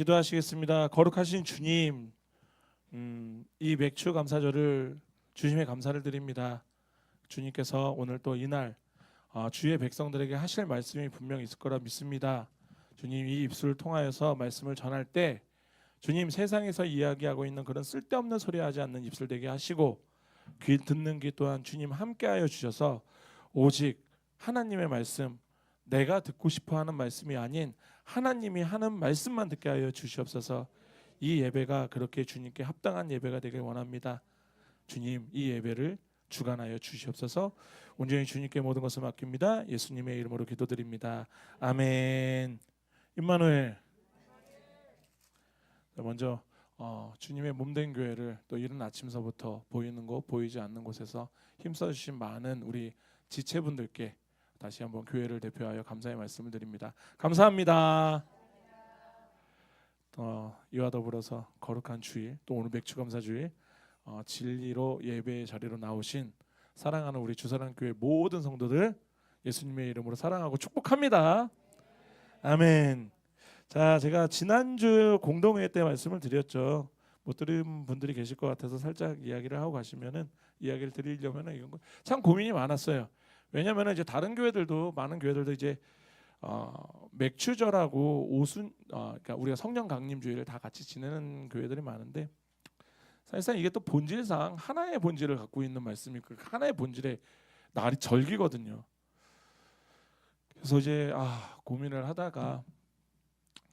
기도하시겠습니다. 거룩하신 주님, 이 맥주 감사절을 주님의 감사를 드립니다. 주님께서 오늘 또 이날 주의 백성들에게 하실 말씀이 분명히 있을 거라 믿습니다. 주님, 이 입술을 통하여서 말씀을 전할 때 주님, 세상에서 이야기하고 있는 그런 쓸데없는 소리 하지 않는 입술 되게 하시고, 귀 듣는 귀 또한 주님 함께하여 주셔서 오직 하나님의 말씀, 내가 듣고 싶어하는 말씀이 아닌 하나님이 하는 말씀만 듣게 하여 주시옵소서. 이 예배가 그렇게 주님께 합당한 예배가 되길 원합니다. 주님, 이 예배를 주관하여 주시옵소서. 온전히 주님께 모든 것을 맡깁니다. 예수님의 이름으로 기도드립니다. 아멘. 임마누엘. 먼저 주님의 몸된 교회를 또 이른 아침서부터 보이는 곳 보이지 않는 곳에서 힘써주신 많은 우리 지체분들께 다시 한번 교회를 대표하여 감사의 말씀을 드립니다. 감사합니다. 이와 더불어서 거룩한 주일, 또 오늘 맥주감사주일 진리로 예배의 자리로 나오신 사랑하는 우리 주사랑교회 모든 성도들 예수님의 이름으로 사랑하고 축복합니다. 아멘. 자, 제가 지난주 공동회 때 말씀을 드렸죠. 못 들은 분들이 계실 것 같아서 살짝 이야기를 하고 가시면은, 이야기를 드리려면은 이건 참 고민이 많았어요. 왜냐면은 이제 다른 교회들도, 많은 교회들도 이제 맥추절하고 오순 그러니까 우리가 성령 강림주일을 다 같이 지내는 교회들이 많은데, 사실상 이게 또 본질상 하나의 본질을 갖고 있는 말씀이 그 하나의 본질의 날이 절기거든요. 그래서 이제 고민을 하다가,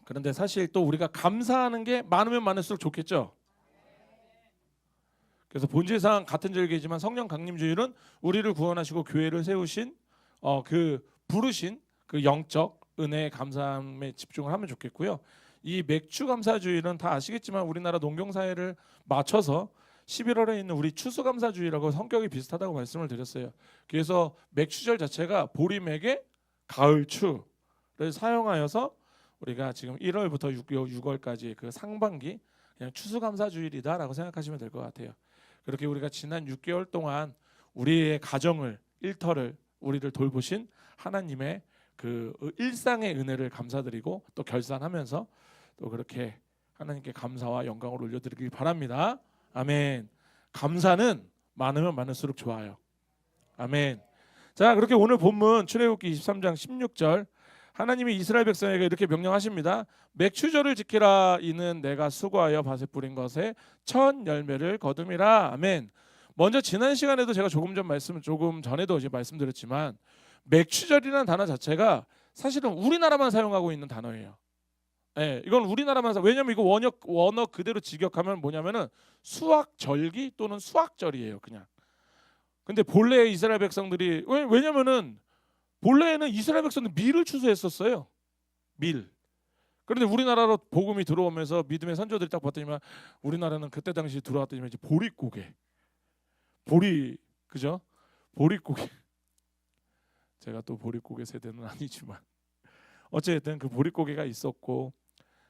그런데 사실 또 우리가 감사하는 게 많으면 많을수록 좋겠죠. 그래서 본질상 같은 절기지만 성령 강림주일은 우리를 구원하시고 교회를 세우신 그 부르신 그 영적 은혜의 감사함에 집중을 하면 좋겠고요. 이 맥주 감사주일은 다 아시겠지만 우리나라 농경사회를 맞춰서 11월에 있는 우리 추수감사주일하고 성격이 비슷하다고 말씀을 드렸어요. 그래서 맥주절 자체가 보리맥의 가을추를 사용하여서 우리가 지금 1월부터 6월까지 그 상반기 그냥 추수감사주일이다라고 생각하시면 될 것 같아요. 그렇게 우리가 지난 6개월 동안 우리의 가정을, 일터를, 우리를 돌보신 하나님의 그 일상의 은혜를 감사드리고 또 결산하면서 또 그렇게 하나님께 감사와 영광을 올려드리길 바랍니다. 아멘. 감사는 많으면 많을수록 좋아요. 아멘. 자, 그렇게 오늘 본문 출애굽기 23장 16절, 하나님이 이스라엘 백성에게 이렇게 명령하십니다. 맥추절을 지키라. 이는 내가 수고하여 밭에 뿌린 것에 첫 열매를 거둠이라. 아멘. 먼저 지난 시간에도 제가 조금 전에도 이제 말씀드렸지만, 맥추절이라는 단어 자체가 사실은 우리나라만 사용하고 있는 단어예요. 예, 이건 우리나라만 왜냐면 이거 원어 그대로 직역하면 뭐냐면은 수확절기 또는 수확절이에요, 그냥. 근데 본래 이스라엘 백성들이 왜냐면은 본래에는 이스라엘 백성들 밀을 추수했었어요. 밀. 그런데 우리나라로 복음이 들어오면서 믿음의 선조들이 딱 봤더니만 우리나라는 그때 당시 들어왔더니만 이제 보릿고개. 그죠? 보릿고개. 제가 또 보릿고개 세대는 아니지만 어쨌든 그 보릿고개가 있었고,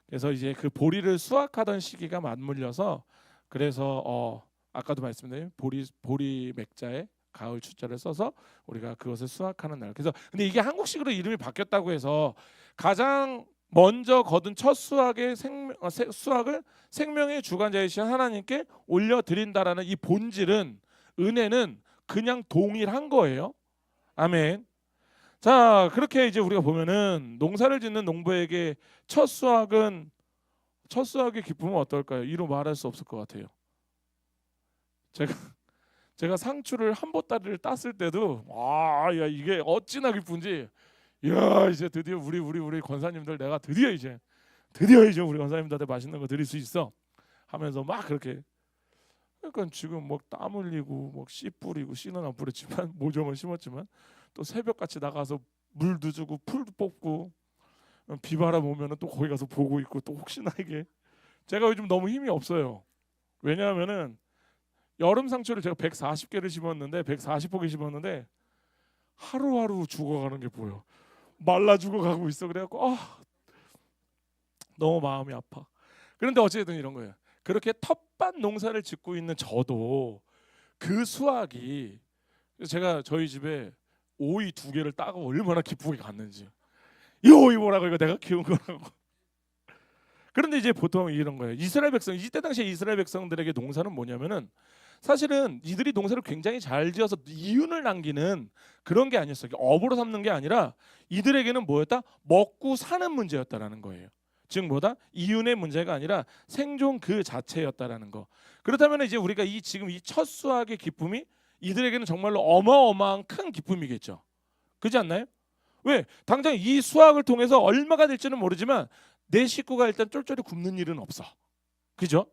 그래서 이제 그 보리를 수확하던 시기가 맞물려서, 그래서 아까도 말씀드린 보리 맥자에 가을 추자를 써서 우리가 그것을 수확하는 날. 그래서 근데 이게 한국식으로 이름이 바뀌었다고 해서 가장 먼저 거둔 첫 수확을 생명의 주관자이신 하나님께 올려드린다라는 이 본질은, 은혜는 그냥 동일한 거예요. 아멘. 자, 그렇게 이제 우리가 보면은 농사를 짓는 농부에게 첫 수확의 기쁨은 어떨까요? 이루 말할 수 없을 것 같아요. 제가 상추를 한 보따리를 땄을 때도 야, 이게 어찌나 기쁜지, 야, 이제 드디어 우리 권사님들 내가 드디어 이제 우리 권사님들한테 맛있는 거 드릴 수 있어 하면서 막 그렇게, 그러니까 지금 막 땀 흘리고 막 씨 뿌리고, 씨는 안 뿌렸지만 모종을 심었지만 또 새벽같이 나가서 물도 주고 풀도 뽑고, 비바람 오면은 또 거기 가서 보고 있고, 또 혹시나 이게 제가 요즘 너무 힘이 없어요. 왜냐하면은 여름 상추를 제가 140개를 심었는데 140포기 심었는데 하루하루 죽어가는 게 보여. 말라 죽어가고 있어. 그래갖고 너무 마음이 아파. 그런데 어쨌든 이런 거예요. 그렇게 텃밭 농사를 짓고 있는 저도 그 수확이, 제가 저희 집에 오이 2개를 따고 얼마나 기쁘게 갔는지. 이 오이 뭐라고, 이거 내가 키운 거라고. 그런데 이제 보통 이런 거예요. 이스라엘 백성, 이때 당시에 이스라엘 백성들에게 농사는 뭐냐면은 사실은 이들이 농사를 굉장히 잘 지어서 이윤을 남기는 그런 게 아니었어요. 업으로 삼는 게 아니라 이들에게는 뭐였다? 먹고 사는 문제였다라는 거예요. 즉 뭐다? 이윤의 문제가 아니라 생존 그 자체였다라는 거. 그렇다면 이제 우리가 이 지금 이 첫 수확의 기쁨이 이들에게는 정말로 어마어마한 큰 기쁨이겠죠. 그렇지 않나요? 왜? 당장 이 수확을 통해서 얼마가 될지는 모르지만 내 식구가 일단 쫄쫄이 굶는 일은 없어. 그죠?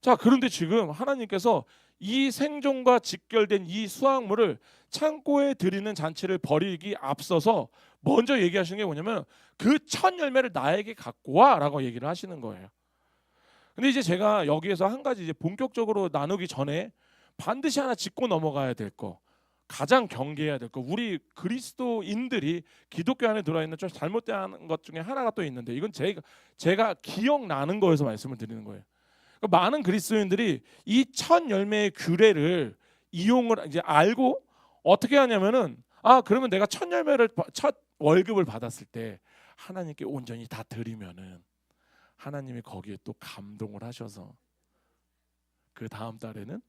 자, 그런데 지금 하나님께서 이 생존과 직결된 이 수확물을 창고에 드리는 잔치를 벌이기 앞서서 먼저 얘기하시는 게 뭐냐면 그 첫 열매를 나에게 갖고 와라고 얘기를 하시는 거예요. 근데 이제 제가 여기에서 한 가지 이제 본격적으로 나누기 전에 반드시 하나 짚고 넘어가야 될 거, 가장 경계해야 될 거, 우리 그리스도인들이 기독교 안에 들어와 있는 좀 잘못된 것 중에 하나가 또 있는데 이건 제가 기억나는 거에서 말씀을 드리는 거예요. 그러니까 많은 그리스도인들이 이 첫 열매의 규례를 이용을 이제 알고 어떻게 하냐면은 그러면 내가 첫 월급을 받았을 때 하나님께 온전히 다 드리면은 하나님이 거기에 또 감동을 하셔서 그 다음 달에는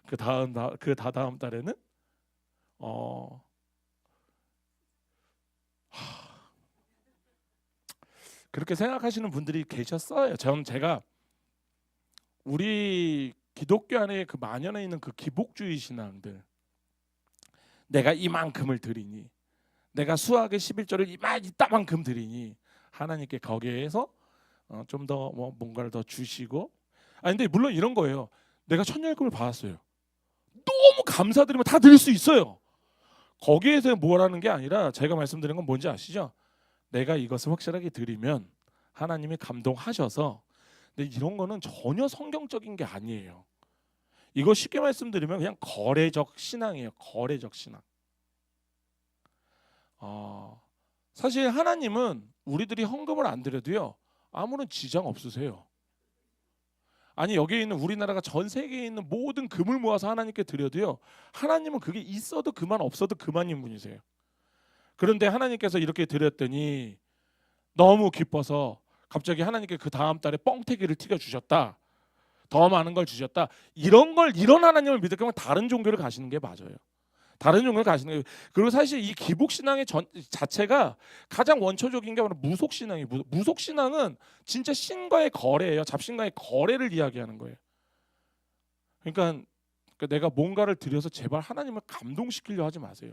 그 다다음 달에는 그렇게 생각하시는 분들이 계셨어요. 제가 우리 기독교 안에 그 만연해 있는 그 기복주의 신앙들, 내가 이만큼을 드리니, 내가 수학의 11조를 이따만큼 드리니 하나님께 거기에서 좀 더 뭐 뭔가를 더 주시고, 근데 물론 이런 거예요. 내가 천년금을 받았어요. 너무 감사드리면 다 드릴 수 있어요. 거기에서 뭐라는 게 아니라 제가 말씀드린 건 뭔지 아시죠? 내가 이것을 확실하게 드리면 하나님이 감동하셔서. 근데 이런 거는 전혀 성경적인 게 아니에요. 이거 쉽게 말씀드리면 그냥 거래적 신앙이에요. 거래적 신앙. 사실 하나님은 우리들이 헌금을 안 드려도요 아무런 지장 없으세요. 아니 여기에 있는 우리나라가 전 세계에 있는 모든 금을 모아서 하나님께 드려도요 하나님은 그게 있어도 그만 없어도 그만인 분이세요. 그런데 하나님께서 이렇게 드렸더니 너무 기뻐서 갑자기 하나님께 그 다음 달에 뻥튀기를 튀겨주셨다, 더 많은 걸 주셨다, 이런 하나님을 믿을 거면 다른 종교를 가시는 게 맞아요. 다른 종교를 가시는 게. 그리고 사실 이 기복신앙의 자체가 가장 원초적인 게 바로 무속신앙이에요. 무속신앙은 진짜 신과의 거래예요. 잡신과의 거래를 이야기하는 거예요. 그러니까 내가 뭔가를 드려서 제발 하나님을 감동시키려 하지 마세요.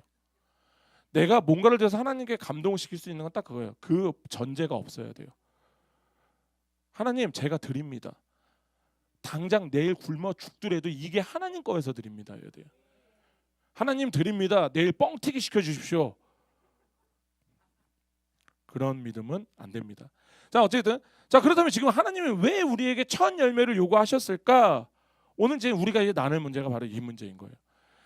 내가 뭔가를 드려서 하나님께 감동을 시킬 수 있는 건 딱 그거예요. 그 전제가 없어야 돼요. 하나님 제가 드립니다. 당장 내일 굶어 죽더라도 이게 하나님 거에서 드립니다. 해야 돼요. 하나님 드립니다. 내일 뻥튀기 시켜주십시오. 그런 믿음은 안 됩니다. 자, 어쨌든 그렇다면 지금 하나님이 왜 우리에게 첫 열매를 요구하셨을까? 오늘 이제 우리가 이제 나눌 문제가 바로 이 문제인 거예요.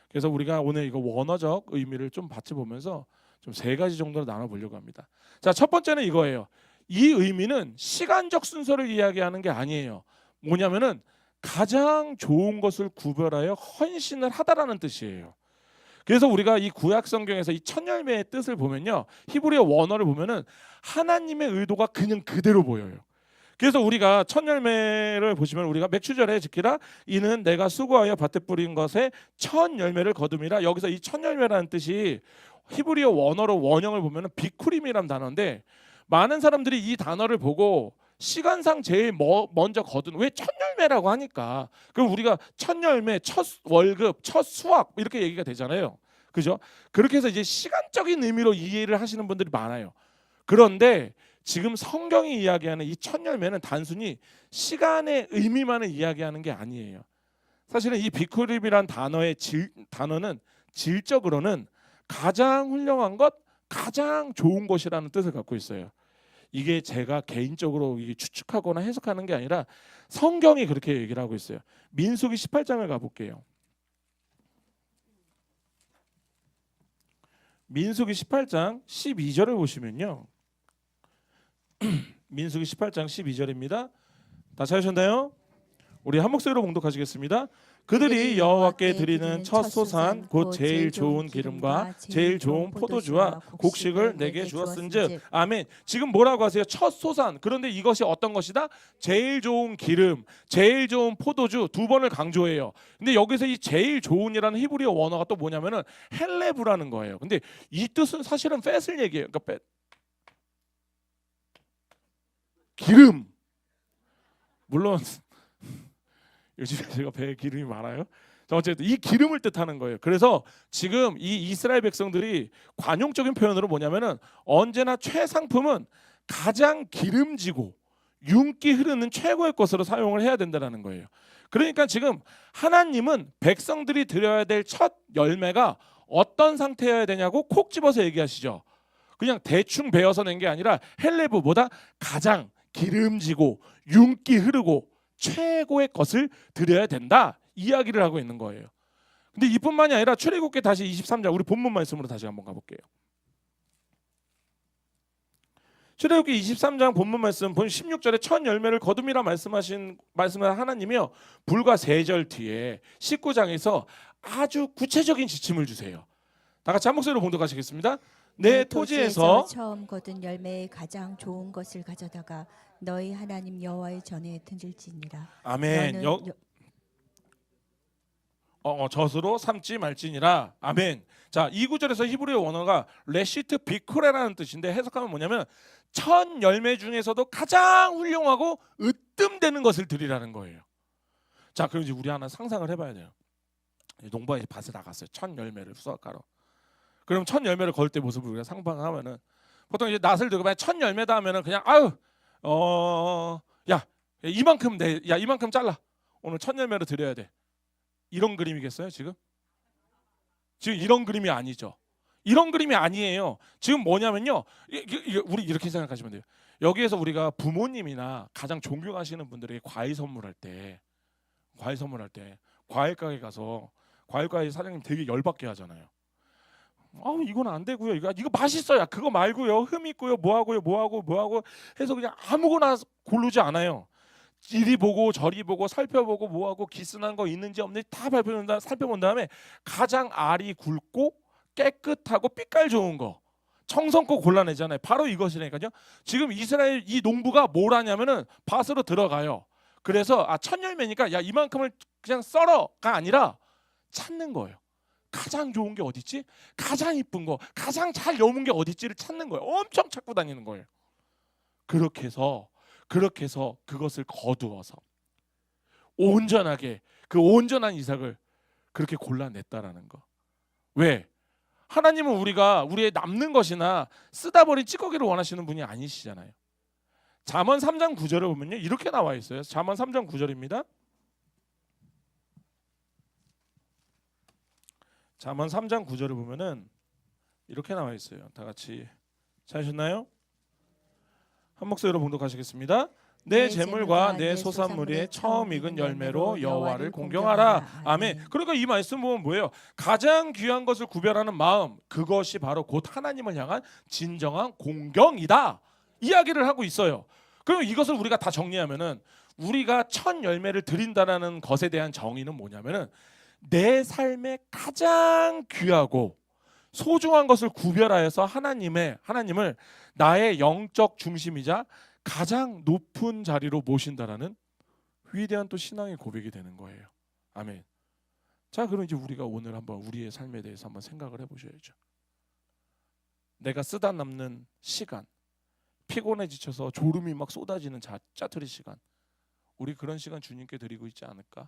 그래서 우리가 오늘 이거 원어적 의미를 좀 같이 보면서 좀 세 가지 정도로 나눠보려고 합니다. 자, 첫 번째는 이거예요. 이 의미는 시간적 순서를 이야기하는 게 아니에요. 뭐냐면은 가장 좋은 것을 구별하여 헌신을 하다라는 뜻이에요. 그래서 우리가 이 구약 성경에서 이 첫 열매의 뜻을 보면요, 히브리어 원어를 보면은 하나님의 의도가 그냥 그대로 보여요. 그래서 우리가 첫 열매를 보시면 우리가 맥추절에 지키라 이는 내가 수고하여 밭에 뿌린 것에 첫 열매를 거둠이라. 여기서 이 첫 열매라는 뜻이 히브리어 원어로 원형을 보면은 비쿠림이라는 단어인데, 많은 사람들이 이 단어를 보고 시간상 제일 먼저 거둔, 왜 첫 열매라고 하니까 그럼 우리가 첫 열매, 첫 월급, 첫 수확 이렇게 얘기가 되잖아요. 그죠? 그렇게 해서 이제 시간적인 의미로 이해를 하시는 분들이 많아요. 그런데 지금 성경이 이야기하는 이 첫 열매는 단순히 시간의 의미만을 이야기하는 게 아니에요. 사실은 이 비쿠립이란 단어는 질적으로는 가장 훌륭한 것, 가장 좋은 것이라는 뜻을 갖고 있어요. 이게 제가 개인적으로 추측하거나 해석하는 게 아니라 성경이 그렇게 얘기를 하고 있어요. 민수기 18장을 가볼게요. 민수기 18장 12절을 보시면요. 민수기 18장 12절입니다. 다 찾으셨나요? 우리 한 목소리로 봉독하시겠습니다. 그들이 여호와께 드리는 첫 소산 곧 제일 좋은 기름과 제일 좋은 포도주와 곡식을 내게 주었은즉. 아멘. 지금 뭐라고 하세요? 첫 소산. 그런데 이것이 어떤 것이다? 제일 좋은 기름, 제일 좋은 포도주, 두 번을 강조해요. 근데 여기서 이 제일 좋은이라는 히브리어 원어가 또 뭐냐면은 헬레브라는 거예요. 근데 이 뜻은 사실은 팻을 얘기해요. 그러니까 팻. 기름. 물론 요즘에 제가 배에 기름이 많아요. 어쨌든 이 기름을 뜻하는 거예요. 그래서 지금 이 이스라엘 백성들이 관용적인 표현으로 뭐냐면은 언제나 최상품은 가장 기름지고 윤기 흐르는 최고의 것으로 사용을 해야 된다는 거예요. 그러니까 지금 하나님은 백성들이 드려야 될 첫 열매가 어떤 상태여야 되냐고 콕 집어서 얘기하시죠. 그냥 대충 베어서 낸 게 아니라 헬레브보다 가장 기름지고 윤기 흐르고 최고의 것을 드려야 된다 이야기를 하고 있는 거예요. 근데 이뿐만이 아니라 출애굽기 다시 23장 우리 본문 말씀으로 다시 한번 가볼게요. 출애굽기 23장 본문 말씀 본 16절에 첫 열매를 거둠이라 말씀을 하나님이요 불과 3절 뒤에 19장에서 아주 구체적인 지침을 주세요. 다 같이 한 목소리로 봉독하시겠습니다. 내 토지에서 처음 거둔 열매의 가장 좋은 것을 가져다가 너희 하나님 여호와의 전에 던질지니라. 아멘. 젖으로 삼지 말지니라. 아멘. 자, 이 구절에서 히브리어 원어가 레시트 비코레라는 뜻인데 해석하면 뭐냐면 첫 열매 중에서도 가장 훌륭하고 으뜸되는 것을 드리라는 거예요. 자, 그럼 이제 우리 하나 상상을 해봐야 돼요. 농부가 이제 밭에 나갔어요. 첫 열매를 수확하러. 그럼 첫 열매를 걸 때 모습을 우리가 상상하면은 보통 이제 낫을 들고 첫 열매다 하면은 그냥 야 이만큼 잘라. 오늘 첫 열매로 드려야 돼. 이런 그림이겠어요 지금? 지금 이런 그림이 아니죠. 이런 그림이 아니에요. 지금 뭐냐면요. 우리 이렇게 생각하시면 돼요. 여기에서 우리가 부모님이나 가장 존경하시는 분들에게 과일 선물할 때 과일 가게 가서 과일 가게 사장님 되게 열받게 하잖아요. 이건 안 되고요. 이거 맛있어요. 그거 말고요. 흠 있고요. 뭐하고 해서 그냥 아무거나 고르지 않아요. 이리 보고 저리 보고 살펴보고 뭐하고 기스난 거 있는지 없는지 다 살펴본 다음에 가장 알이 굵고 깨끗하고 빛깔 좋은 거 청성껏 골라내잖아요. 바로 이것이라니까요. 지금 이스라엘 이 농부가 뭘 하냐면은 밭으로 들어가요. 그래서 첫 열매니까 야 이만큼을 그냥 썰어가 아니라 찾는 거예요. 가장 좋은 게 어딨지? 가장 이쁜 거, 가장 잘 여문 게 어딨지를 찾는 거예요. 엄청 찾고 다니는 거예요. 그렇게 해서 그것을 거두어서 온전하게 그 온전한 이삭을 그렇게 골라냈다라는 거. 왜? 하나님은 우리의 남는 것이나 쓰다 버린 찌꺼기를 원하시는 분이 아니시잖아요. 잠언 3장 9절을 보면요 이렇게 나와 있어요. 잠언 3장 9절입니다. 잠언 3장 9절을 보면은 이렇게 나와 있어요. 다 같이 찾으셨나요? 한 목소리로 봉독하시겠습니다. 내 재물과 내 소산물의 처음 익은 열매로 여호와를 공경하라. 아멘. 그러니까 이 말씀 보면 뭐예요? 가장 귀한 것을 구별하는 마음, 그것이 바로 곧 하나님을 향한 진정한 공경이다. 이야기를 하고 있어요. 그럼 이것을 우리가 다 정리하면은 우리가 첫 열매를 드린다라는 것에 대한 정의는 뭐냐면은 내 삶에 가장 귀하고 소중한 것을 구별하여서 하나님을 나의 영적 중심이자 가장 높은 자리로 모신다라는 위대한 또 신앙의 고백이 되는 거예요. 아멘. 자, 그럼 이제 우리가 오늘 한번 우리의 삶에 대해서 한번 생각을 해보셔야죠. 내가 쓰다 남는 시간, 피곤해 지쳐서 졸음이 막 쏟아지는 짜투리 시간, 우리 그런 시간 주님께 드리고 있지 않을까?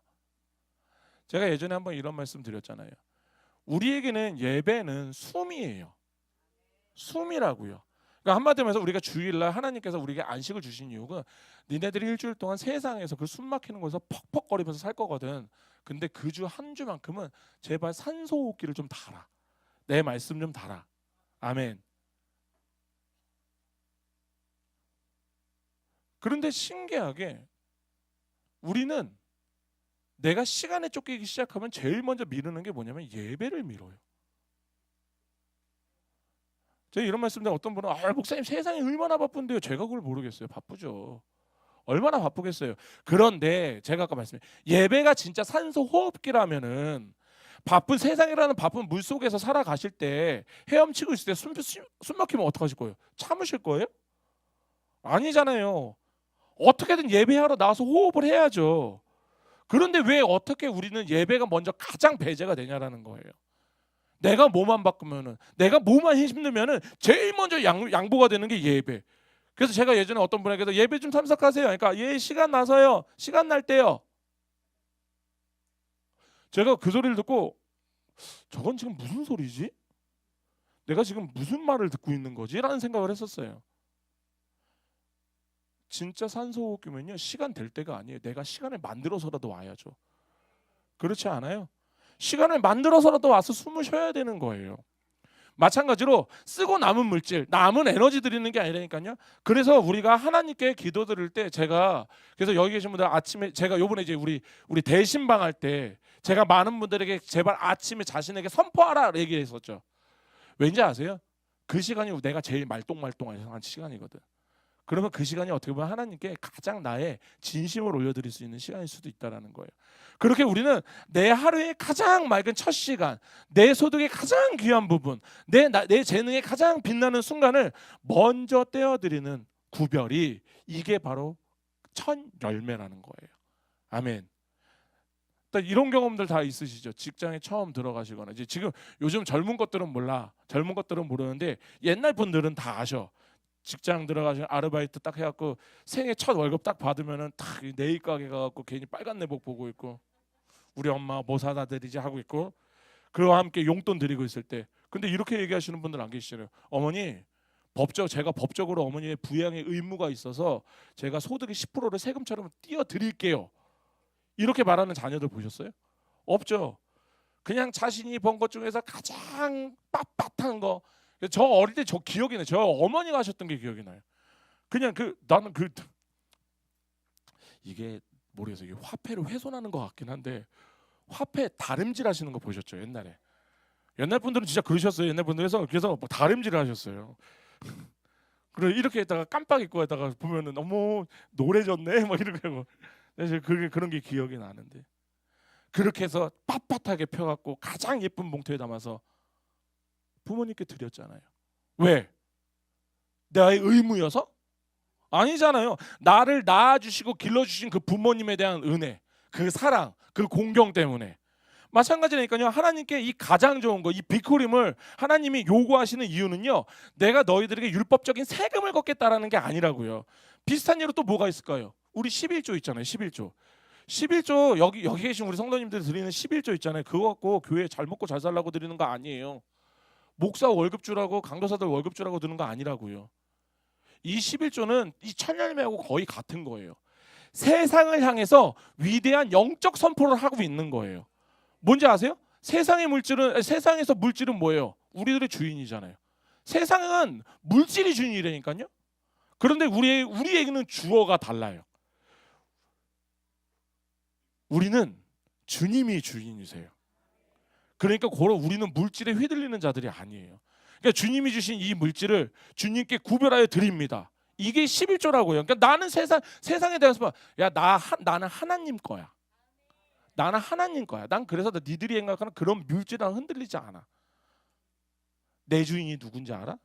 제가 예전에 한번 이런 말씀 드렸잖아요. 우리에게는 예배는 숨이에요. 숨이라고요. 그러니까 한마디로 해서 우리가 주일날 하나님께서 우리에게 안식을 주신 이유가 니네들이 일주일 동안 세상에서 그 숨 막히는 곳에서 퍽퍽거리면서 살 거거든. 근데 그 주 한 주만큼은 제발 산소호흡기를 좀 달아. 내 말씀 좀 달아. 아멘. 그런데 신기하게 우리는 내가 시간에 쫓기기 시작하면 제일 먼저 미루는 게 뭐냐면 예배를 미뤄요. 제가 이런 말씀인데 어떤 분은 목사님 세상이 얼마나 바쁜데요. 제가 그걸 모르겠어요. 바쁘죠. 얼마나 바쁘겠어요. 그런데 제가 아까 말씀드린 예배가 진짜 산소 호흡기라면은 바쁜 세상이라는 바쁜 물 속에서 살아가실 때 헤엄치고 있을 때 숨 막히면 어떡하실 거예요? 참으실 거예요? 아니잖아요. 어떻게든 예배하러 나와서 호흡을 해야죠. 그런데 왜 어떻게 우리는 예배가 먼저 가장 배제가 되냐라는 거예요. 내가 몸만 바꾸면은, 내가 몸만 힘들면은 제일 먼저 양보가 되는 게 예배. 그래서 제가 예전에 어떤 분에게도 예배 좀 참석하세요. 그러니까 예, 시간 나서요. 시간 날 때요. 제가 그 소리를 듣고 저건 지금 무슨 소리지? 내가 지금 무슨 말을 듣고 있는 거지? 라는 생각을 했었어요. 진짜 산소호흡기면요, 시간 될 때가 아니에요. 내가 시간을 만들어서라도 와야죠. 그렇지 않아요? 시간을 만들어서라도 와서 숨을 쉬어야 되는 거예요. 마찬가지로 쓰고 남은 물질, 남은 에너지 드리는 게 아니라니까요. 그래서 우리가 하나님께 기도 드릴 때, 제가 그래서 여기 계신 분들 아침에, 제가 요번에 이제 우리 대신방 할 때 제가 많은 분들에게 제발 아침에 자신에게 선포하라 얘기했었죠. 왠지 아세요? 그 시간이 내가 제일 말똥말똥한 시간이거든. 그러면 그 시간이 어떻게 보면 하나님께 가장 나의 진심을 올려드릴 수 있는 시간일 수도 있다라는 거예요. 그렇게 우리는 내 하루의 가장 맑은 첫 시간, 내 소득의 가장 귀한 부분, 내 재능의 가장 빛나는 순간을 먼저 떼어드리는 구별이, 이게 바로 첫 열매라는 거예요. 아멘. 이런 경험들 다 있으시죠? 직장에 처음 들어가시거나, 이제 지금 요즘 젊은 것들은 몰라, 젊은 것들은 모르는데 옛날 분들은 다 아셔. 직장 들어가서 아르바이트 딱 해갖고 생애 첫 월급 딱 받으면은 딱 네일 가게 가갖고 괜히 빨간 내복 보고 있고, 우리 엄마 뭐 사다 드리지 하고 있고, 그와 함께 용돈 드리고 있을 때, 근데 이렇게 얘기하시는 분들 안 계시잖아요. 어머니, 제가 법적으로 어머니의 부양의 의무가 있어서 제가 소득의 10%를 세금처럼 띄워 드릴게요. 이렇게 말하는 자녀들 보셨어요? 없죠. 그냥 자신이 번 것 중에서 가장 빳빳한 거. 저 어릴 때 저 기억이 나요. 저 어머니가 하셨던 게 기억이 나요. 그냥 나는 이게 모르겠어요. 이게 화폐를 훼손하는 것 같긴 한데, 화폐 다림질 하시는 거 보셨죠? 옛날 분들은 진짜 그러셨어요. 옛날 분들에서 그래서 뭐 다림질을 하셨어요. 그래 이렇게 했다가 깜빡 잊고 했다가 보면은 어머 노래졌네 막 이렇게 하고, 사실 그런 게 기억이 나는데, 그렇게 해서 빳빳하게 펴갖고 가장 예쁜 봉투에 담아서 부모님께 드렸잖아요. 왜? 나의 의무여서? 아니잖아요. 나를 낳아주시고 길러주신 그 부모님에 대한 은혜, 그 사랑, 그 공경 때문에. 마찬가지니까요. 하나님께 이 가장 좋은 거, 이 비크림을 하나님이 요구하시는 이유는요, 내가 너희들에게 율법적인 세금을 걷겠다라는 게 아니라고요. 비슷한 예로 또 뭐가 있을까요? 우리 11조 있잖아요. 11조 여기 계신 우리 성도님들 드리는 11조 있잖아요. 그거 갖고 교회 잘 먹고 잘 살라고 드리는 거 아니에요. 목사 월급 주라고, 강도사들 월급 주라고 드는 거 아니라고요. 이 11조는 이 천열매하고 거의 같은 거예요. 세상을 향해서 위대한 영적 선포를 하고 있는 거예요. 뭔지 아세요? 세상에서 물질은 뭐예요? 우리들의 주인이잖아요. 세상은 물질이 주인이라니까요. 그런데 우리에게는 주어가 달라요. 우리는 주님이 주인이세요. 그러니까 우리는 물질에 휘둘리는 자들이 아니에요. 그러니까 주님이 주신 이 물질을 주님께 구별하여 드립니다. 이게 11조라고요. 그러니까 나는 세상에 대해서 나는 하나님 거야. 나는 하나님 거야. 난 그래서 니들이 생각하는 그런 물질랑 흔들리지 않아. 내 주인이 누군지 알아?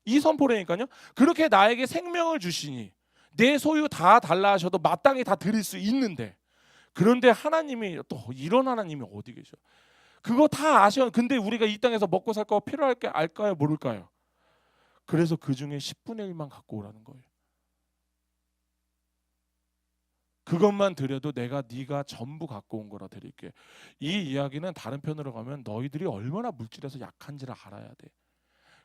이 선포라니까요. 그렇게 나에게 생명을 주시니 내 소유 다 달라 하셔도 마땅히 다 드릴 수 있는데, 그런데 하나님이 또 이런 하나님이 어디 계셔? 그거 다 아셔. 근데 우리가 이 땅에서 먹고 살 거 필요할 게 알까요? 모를까요? 그래서 그 중에 10분의 1만 갖고 오라는 거예요. 그것만 드려도 네가 전부 갖고 온 거라 드릴게. 이 이야기는 다른 편으로 가면 너희들이 얼마나 물질에서 약한지를 알아야 돼.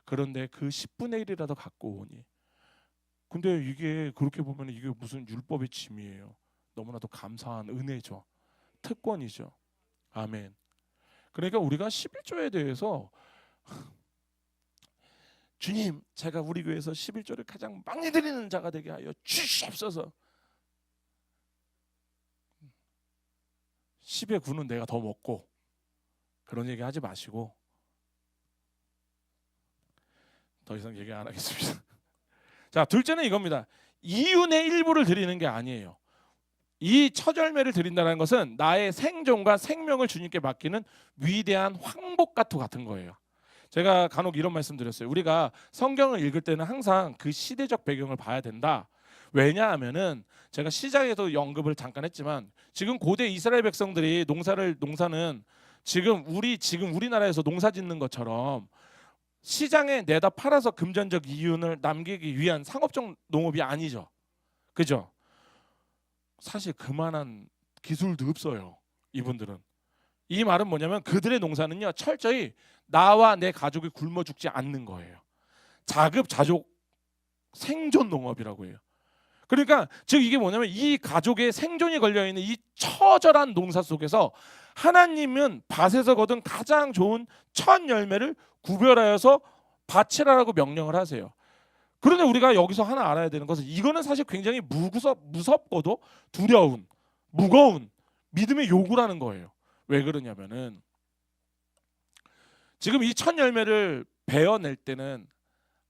그런데 그 10분의 1이라도 갖고 오니. 근데 이게 그렇게 보면 이게 무슨 율법의 짐이에요. 너무나도 감사한 은혜죠. 특권이죠. 아멘. 그러니까 우리가 11조에 대해서 주님, 제가 우리 교회에서 11조를 가장 많이 드리는 자가 되게 하여 주시옵소서. 10의 9는 내가 더 먹고, 그런 얘기 하지 마시고, 더 이상 얘기 안 하겠습니다. 자, 둘째는 이겁니다. 이윤의 일부를 드리는 게 아니에요. 이 첫 열매를 드린다는 것은 나의 생존과 생명을 주님께 맡기는 위대한 황복과도 같은 거예요. 제가 간혹 이런 말씀 드렸어요. 우리가 성경을 읽을 때는 항상 그 시대적 배경을 봐야 된다. 왜냐하면은 제가 시작에도 언급을 잠깐 했지만 지금 고대 이스라엘 백성들이 농사는 지금 우리나라에서 농사 짓는 것처럼 시장에 내다 팔아서 금전적 이윤을 남기기 위한 상업적 농업이 아니죠. 그죠? 사실 그만한 기술도 없어요. 이분들은. 이 말은 뭐냐면 그들의 농사는요 철저히 나와 내 가족이 굶어 죽지 않는 거예요. 자급자족 생존 농업이라고 해요. 그러니까 즉 이게 뭐냐면 이 가족의 생존이 걸려 있는 이 처절한 농사 속에서 하나님은 밭에서 거둔 가장 좋은 첫 열매를 구별하여서 바치라라고 명령을 하세요. 그런데 우리가 여기서 하나 알아야 되는 것은 이거는 사실 굉장히 무섭고도 두려운, 무거운 믿음의 요구라는 거예요. 왜 그러냐면은 지금 이 첫 열매를 베어낼 때는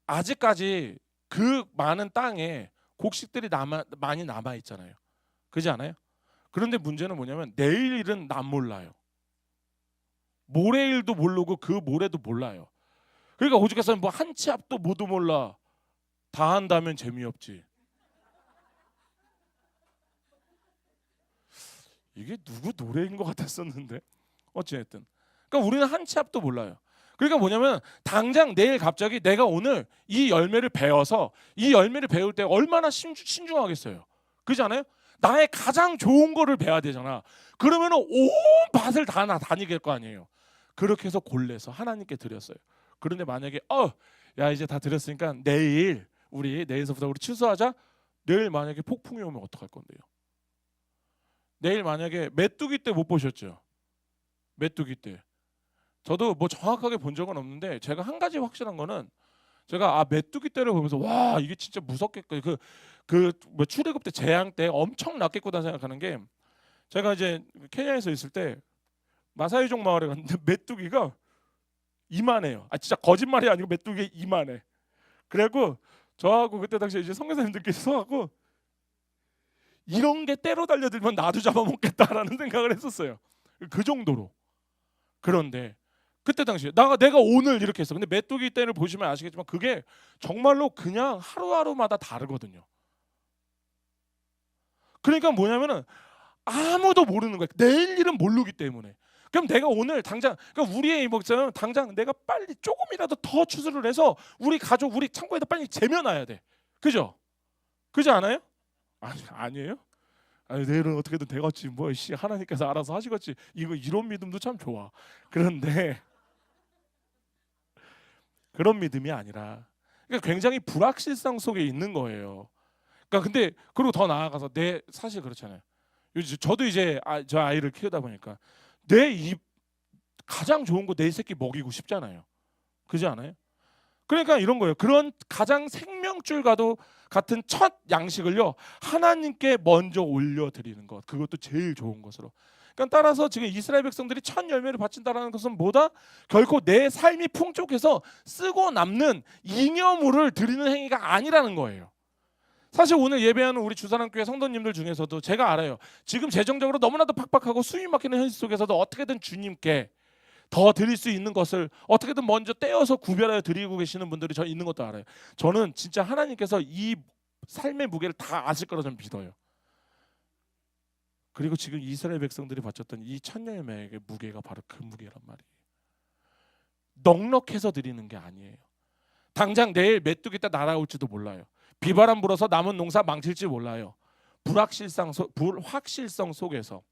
아직까지 그 많은 땅에 곡식들이 많이 남아 있잖아요. 그렇지 않아요? 그런데 문제는 뭐냐면 내일 일은 난 몰라요. 모레 일도 모르고 그 모레도 몰라요. 그러니까 오죽해서 뭐 한 치 앞도 모두 몰라. 다 한다면 재미없지. 이게 누구 노래인 것 같았었는데 어찌됐든 그러니까 우리는 한 치 앞도 몰라요. 그러니까 뭐냐면 당장 내일 갑자기 내가 오늘 이 열매를 베어서 이 열매를 베울 때 얼마나 신중하겠어요. 그렇지 않아요? 나의 가장 좋은 거를 베야 되잖아. 그러면 온 밭을 다 다니게 할 거 아니에요. 그렇게 해서 골라서 하나님께 드렸어요. 그런데 만약에 야 이제 다 드렸으니까 내일서부터 우리 취소하자. 내일 만약에 폭풍이 오면 어떡할 건데요? 내일 만약에 메뚜기 때 못 보셨죠? 메뚜기 때. 저도 뭐 정확하게 본 적은 없는데 제가 한 가지 확실한 거는 제가 메뚜기 떼를 보면서 와 이게 진짜 무섭겠고 뭐 출애굽 때 재앙 때 엄청 났겠구나 생각하는 게 제가 이제 케냐에서 있을 때 마사이족 마을에 갔는데 메뚜기가 이만해요. 진짜 거짓말이 아니고 메뚜기 이만해. 그래갖고 저하고 그때 당시에 이제 선교사님들께서 하고 이런 게 때로 달려들면 나도 잡아먹겠다라는 생각을 했었어요. 그 정도로. 그런데 그때 당시에 내가 오늘 이렇게 했어. 근데 메뚜기 떼를 보시면 아시겠지만 그게 정말로 그냥 하루하루마다 다르거든요. 그러니까 뭐냐면은 아무도 모르는 거야. 내일 일은 모르기 때문에. 그럼 내가 오늘 당장 그러니까 우리의 목적은 당장 내가 빨리 조금이라도 더 추수를 해서 우리 가족 우리 창고에다 빨리 재면놔야 돼. 그죠? 그지 않아요? 아니에요? 내일은 어떻게든 되겠지. 하나님께서 알아서 하시겠지. 이런 믿음도 참 좋아. 그런데 그런 믿음이 아니라 그러니까 굉장히 불확실성 속에 있는 거예요. 그러니까 근데 그리고 더 나아가서 사실 그렇잖아요. 요즘 저도 이제 저 아이를 키우다 보니까 가장 좋은 거 내 새끼 먹이고 싶잖아요. 그렇지 않아요? 그러니까 이런 거예요. 그런 가장 생명줄과도 같은 첫 양식을요 하나님께 먼저 올려드리는 것. 그것도 제일 좋은 것으로. 그러니까 따라서 지금 이스라엘 백성들이 첫 열매를 바친다라는 것은 뭐다? 결코 내 삶이 풍족해서 쓰고 남는 잉여물을 드리는 행위가 아니라는 거예요. 사실 오늘 예배하는 우리 주사랑교회 성도님들 중에서도 제가 알아요. 지금 재정적으로 너무나도 팍팍하고 숨이 막히는 현실 속에서도 어떻게든 주님께 더 드릴 수 있는 것을 어떻게든 먼저 떼어서 구별하여 드리고 계시는 분들이 저 있는 것도 알아요. 저는 진짜 하나님께서 이 삶의 무게를 다 아실 거라 저는 믿어요. 그리고 지금 이스라엘 백성들이 바쳤던 이 첫 열매의 무게가 바로 그 무게란 말이에요. 넉넉해서 드리는 게 아니에요. 당장 내일 메뚜기 때 날아올지도 몰라요. 비바람 불어서 남은 농사 망칠지 몰라요. 불확실성 속에서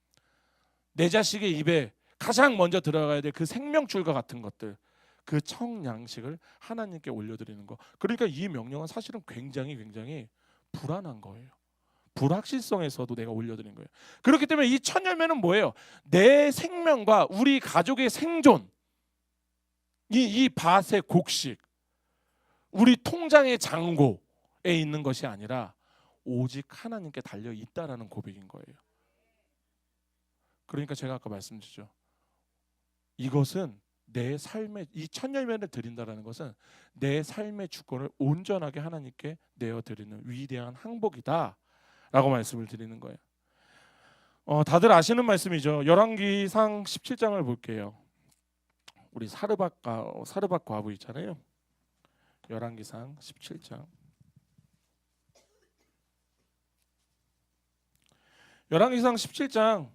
내 자식의 입에 가장 먼저 들어가야 될 그 생명줄과 같은 것들, 그 청양식을 하나님께 올려드리는 거. 그러니까 이 명령은 사실은 굉장히 불안한 거예요. 불확실성에서도 내가 올려드린 거예요. 그렇기 때문에 이 첫 열매는 뭐예요? 내 생명과 우리 가족의 생존, 이 밭의 곡식, 우리 통장의 잔고에 있는 것이 아니라 오직 하나님께 달려 있다라는 고백인 거예요. 그러니까 제가 아까 말씀드렸죠. 이것은 내 삶의 이 첫 열매를 드린다라는 것은 내 삶의 주권을 온전하게 하나님께 내어 드리는 위대한 항복이다라고 말씀을 드리는 거예요. 다들 아시는 말씀이죠. 열왕기상 17장을 볼게요. 우리 사르밧 과부 있잖아요. 열왕기상 17장. 열왕기상 17장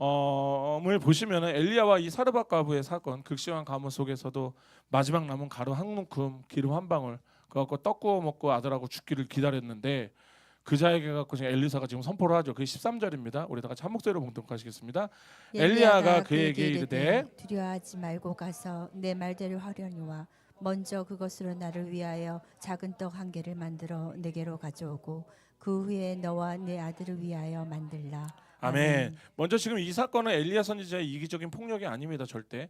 을 보시면 엘리야와 이 사르밧 과부의 사건, 극심한 가뭄 속에서도 마지막 남은 가루 한 움큼 기름 한 방울 그거 갖고 떡 구워 먹고 아들하고 죽기를 기다렸는데 그 자에게 갖고 지금 엘리사가 지금 선포를 하죠. 그게 13절입니다. 우리 다 같이 한 목소리로 봉독하시겠습니다. 엘리야가 그에게 이르되 두려워하지 말고 가서 내 말대로 하려니와 먼저 그것으로 나를 위하여 작은 떡 한 개를 만들어 내게로 가져오고 그 후에 너와 내 아들을 위하여 만들라. 아멘. 먼저 지금 이 사건은 엘리야 선지자의 이기적인 폭력이 아닙니다. 절대.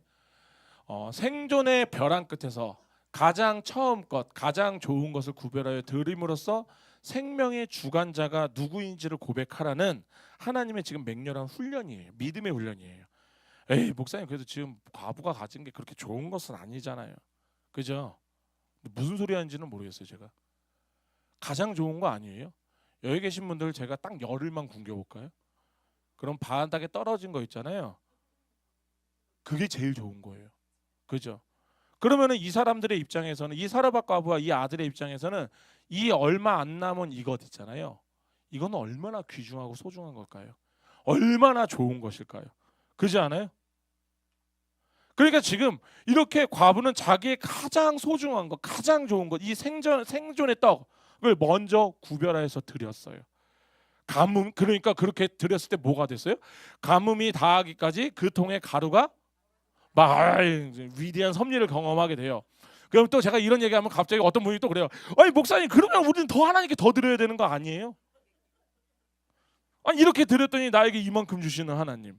생존의 벼랑 끝에서 가장 처음 것, 가장 좋은 것을 구별하여 드림으로써 생명의 주관자가 누구인지를 고백하라는 하나님의 지금 맹렬한 훈련이에요. 믿음의 훈련이에요. 에이 목사님 그래도 지금 과부가 가진 게 그렇게 좋은 것은 아니잖아요. 그죠? 무슨 소리 하는지는 모르겠어요. 제가 가장 좋은 거 아니에요? 여기 계신 분들 제가 딱 열흘만 굶겨볼까요? 그럼 바닥에 떨어진 거 있잖아요. 그게 제일 좋은 거예요. 그죠? 그러면은 이 사람들의 입장에서는 이 사르밧 과부와 이 아들의 입장에서는 이 얼마 안 남은 이것 있잖아요. 이건 얼마나 귀중하고 소중한 걸까요? 얼마나 좋은 것일까요? 그렇지 않아요? 그러니까 지금 이렇게 과부는 자기의 가장 소중한 것, 가장 좋은 것, 이 생존의 떡을 먼저 구별해서 드렸어요. 가뭄 그러니까 그렇게 드렸을 때 뭐가 됐어요? 가뭄이 다하기까지 그 통에 가루가 막 위대한 섭리를 경험하게 돼요. 그럼 또 제가 이런 얘기하면 갑자기 어떤 분이 또 그래요. 아니 목사님 그러면 우리는 더 하나님께 더 드려야 되는 거 아니에요? 아니 이렇게 드렸더니 나에게 이만큼 주시는 하나님.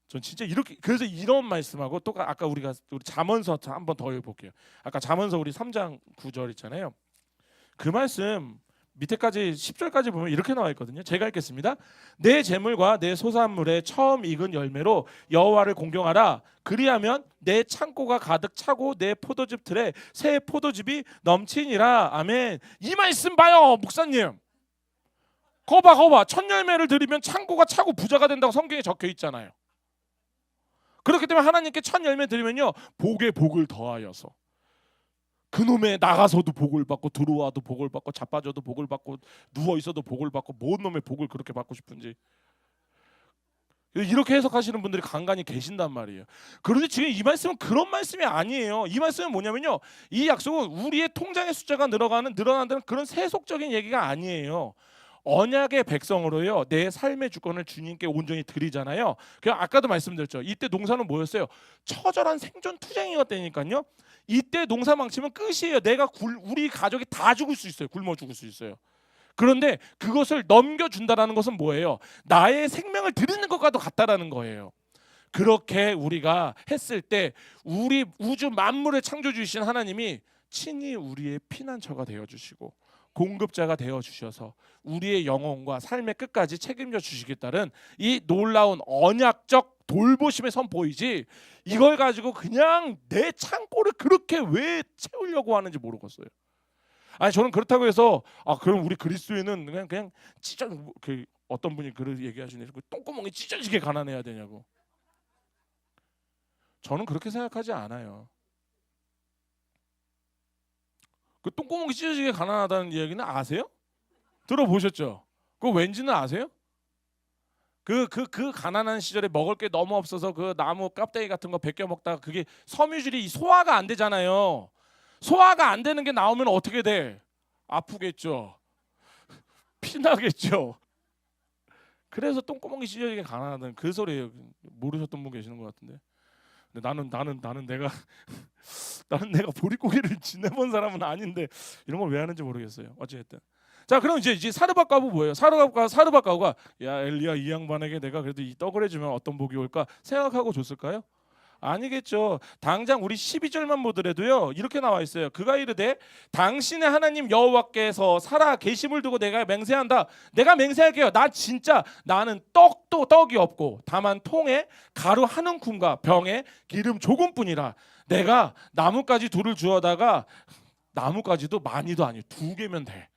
전 진짜 이렇게 그래서 이런 말씀하고 또 아까 우리 잠언서 한번 더 읽어볼게요. 아까 잠언서 우리 3장 9절 있잖아요. 그 말씀 밑에까지 10절까지 보면 이렇게 나와 있거든요. 제가 읽겠습니다. 내 재물과 내 소산물의 처음 익은 열매로 여호와를 공경하라. 그리하면 내 창고가 가득 차고 내 포도즙 틀에 새 포도즙이 넘치니라. 아멘. 이 말씀 봐요, 목사님. 거봐. 첫 열매를 드리면 창고가 차고 부자가 된다고 성경에 적혀 있잖아요. 그렇기 때문에 하나님께 첫 열매 드리면요, 복에 복을 더하여서. 그놈의 나가서도 복을 받고 들어와도 복을 받고 자빠져도 복을 받고 누워 있어도 복을 받고 뭔 놈의 복을 그렇게 받고 싶은지 이렇게 해석하시는 분들이 간간히 계신단 말이에요. 그런데 지금 이 말씀은 그런 말씀이 아니에요. 이 말씀은 뭐냐면요, 이 약속은 우리의 통장의 숫자가 늘어난다는 그런 세속적인 얘기가 아니에요. 언약의 백성으로요, 내 삶의 주권을 주님께 온전히 드리잖아요. 그냥 아까도 말씀드렸죠. 이때 농사는 뭐였어요? 처절한 생존 투쟁이었다니까요. 이때 농사 망치면 끝이에요. 우리 가족이 다 죽을 수 있어요. 굶어 죽을 수 있어요. 그런데 그것을 넘겨준다라는 것은 뭐예요? 나의 생명을 드리는 것과도 같다라는 거예요. 그렇게 우리가 했을 때 우리 우주 만물을 창조 주신 하나님이 친히 우리의 피난처가 되어주시고 공급자가 되어주셔서 우리의 영혼과 삶의 끝까지 책임져 주시겠다는 이 놀라운 언약적 돌보심의 선포이지, 이걸 가지고 그냥 내 창고를 그렇게 왜 채우려고 하는지 모르겠어요. 아니 저는 그렇다고 해서 그럼 우리 그리스도인은 그냥 찢어, 그 어떤 분이 그런 얘기하시네요. 그 똥구멍이 찢어지게 가난해야 되냐고. 저는 그렇게 생각하지 않아요. 그 똥구멍이 찢어지게 가난하다는 이야기는 아세요? 들어보셨죠? 그거 왠지는 아세요? 그 가난한 시절에 먹을 게 너무 없어서 그 나무 껍데기 같은 거 벗겨 먹다가 그게 섬유질이 소화가 안 되잖아요. 소화가 안 되는 게 나오면 어떻게 돼? 아프겠죠. 피나겠죠. 그래서 똥구멍이 찢어지게 가난하다는 그 소리예요. 모르셨던 분 계시는 것 같은데. 근데 나는 내가 나는 내가 보릿고개를 지내본 사람은 아닌데 이런 걸 왜 하는지 모르겠어요. 어쨌든 자, 그럼 이제 사르밧 과부 뭐예요? 사르밧 과부가 야 엘리야 이 양반에게 내가 그래도 이 떡을 해주면 어떤 복이 올까 생각하고 줬을까요? 아니겠죠. 당장 우리 12절만 보더라도요. 이렇게 나와 있어요. 그가 이르되 당신의 하나님 여호와께서 살아 계심을 두고 내가 맹세한다. 내가 맹세할게요. 나 진짜 나는 떡이 없고 다만 통에 가루 한 움큼과 병에 기름 조금뿐이라. 내가 나뭇가지 둘을 주어다가 나뭇가지도 많이도 아니요. 2개면 돼.